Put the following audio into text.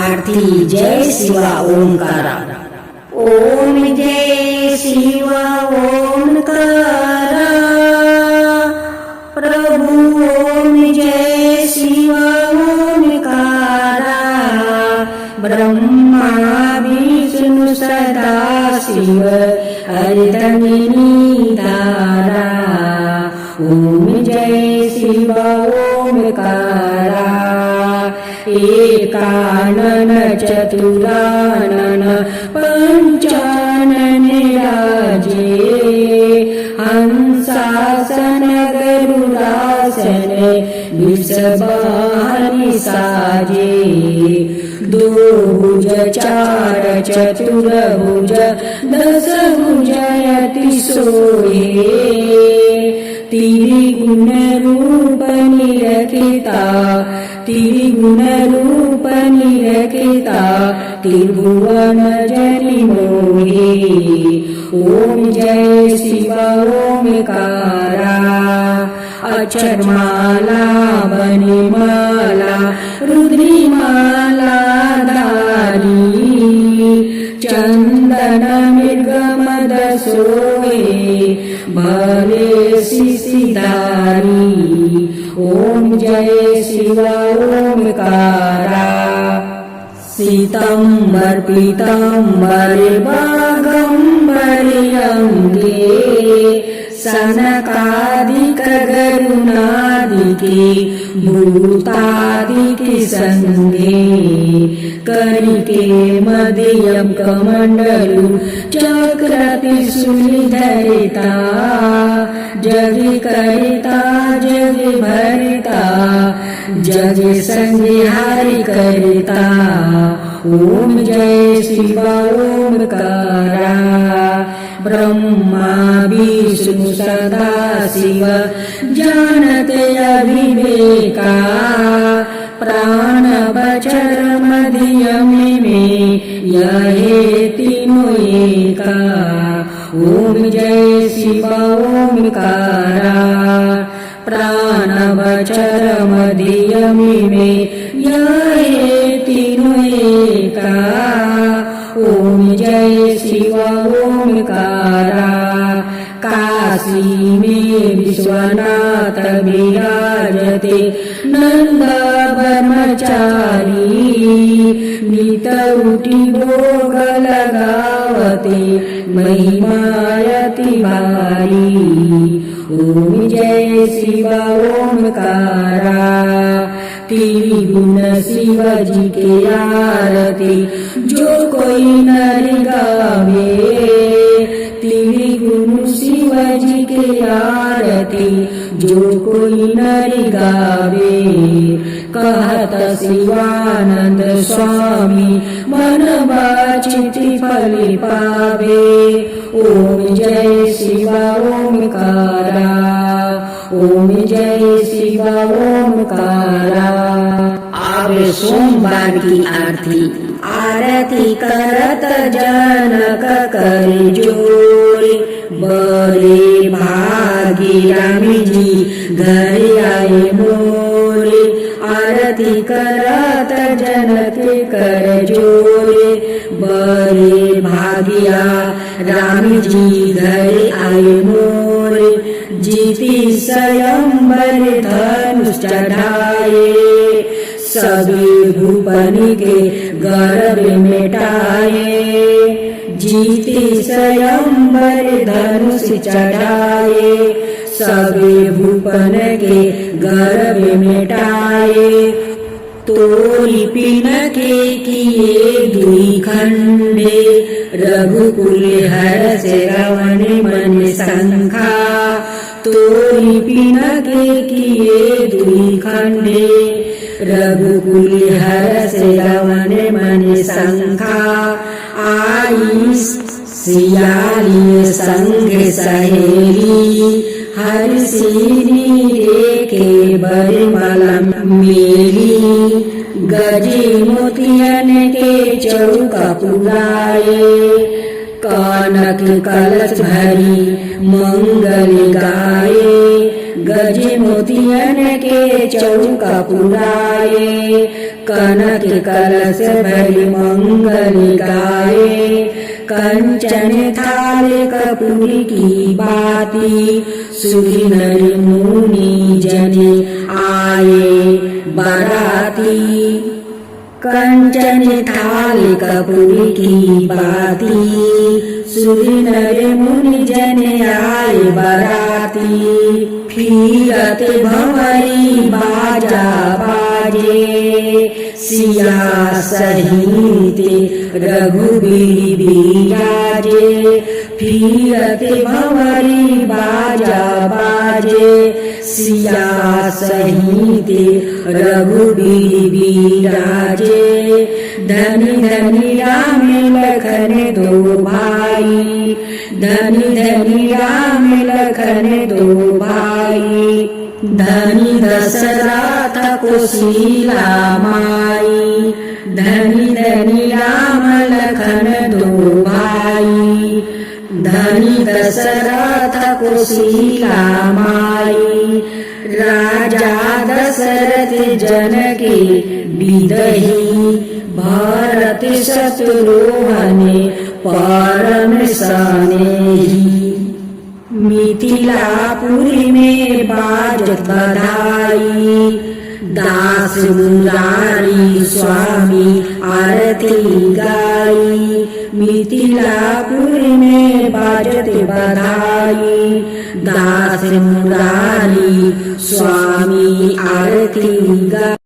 आरती जय शिवा ओंकारा। ओम जय शिवा ओंकारा प्रभु ओम जय शिवा ओंकारा ब्रह्मा विष्णु सदा शिव हरितमिनी धारा। ओम जय शिवा ओंकारा एकानन चतुरानन पंचानन राजे हंसासन गरुडासन विषवाहन साजे। दो भुज चार चतुर्भुज दस भुज अति सोहे त्रिगुण रूप निरखिता त्रिगुण रूप निरखिता त्रिभुवन जनि मोहे। ओम जय शिवा ओंकारा अक्षरमाला बनिमाला रुद्रिमाला धारी चंदन मृगमद सोहे भले शिशिधारी। ओम जय शिवा ओंकारा सीतंबर पीतंबर बागंबर अंगे सनकादिक गरुणादिके भूतादिके संगे करिके मदीयं कमंडलु चक्रत्रिशूलधरिता जगि करिता जगि भरिता जगि संहारि करिता। ओम जय शिवा ओंकारा ब्रह्मा विष्णु सदा शिव जानते अविवेका प्राण बचर मदीयम में यहे तीनों एका। ओम जय शिवा ओंकारा प्राण बचर मदीयम में यहे तीनों एका। ओम जय शिवा ओंकारा काशी में विश्वनाथ विराजते नंद ब्रह्मचारी नित उठी भोग लगावते महिमायति भारी। ओम जय शिवा ओंकारा त्रिगुण शिवजी के आरती जो कोई नर गावे त्रिगुण शिवजी के आरती जो कोई नर गावे। कहत शिवानंद स्वामी मन वाचिति फल पावे। ओम जय शिवा ओंकारा ओम जय शिवा ओंकारा। आवे सोमवार की आरती करत जनक कर जोड़ी बड़े भागी रामी जी घर आए मोरे। आरती करत जनक कर जोड़े बड़े भागिया रामी जी घर आए मोरे। जीती स्वयंवर धनुष चढ़ाए सभी भूपन के गर्भ मिटाए। जीती स्वयंवर धनुष चढ़ाए सभी भूपन के गर्भ मिटाए। तोरी पिन के किए दुई खंडे रघुकुल हर से रावण मन शंखा। तोरी पिन के किए दुई खंडे रघुकुल हर से रावण मन शंखा। आई सियाली संग सहेली हर सीरी रे के बरमाला मेली। गजी मोतियन के चौका पुराए कनक कलश भरी मंगल गाए। गजे मोतियन के चौका पुराए, कनक कलश भरी मंगल गाए। कंचन थाल कपूर की बाती, सुधी नर मुनि जने आए बराती। कंचन थाल कपूर की बाती, सुधी नर मुनि जने आए बराती। फिरत भंवरी बाजा बाजे, सिया सहित रघुबीर बिराजे। फिरत भंवरी बाजा बाजे, सिया सहित रघुबीर बिराजे। धनी धनी राम लखन दो भाई, धनी धनी राम लखन दो भाई। धनी दशरथ कोशिला माई, धनी धनी राम लखन दो भाई। धनी दशरथ कोशिला माई, राजा दशरथ जनके बिदही। भरत शत्रुघ्न परम स्नेही, मिथिलापुरी में बाजत बधाई। दास मुरारी स्वामी आरती गाई, मिथिलापुरी में बाजत बधाई। दास मुरारी स्वामी आरती गाई।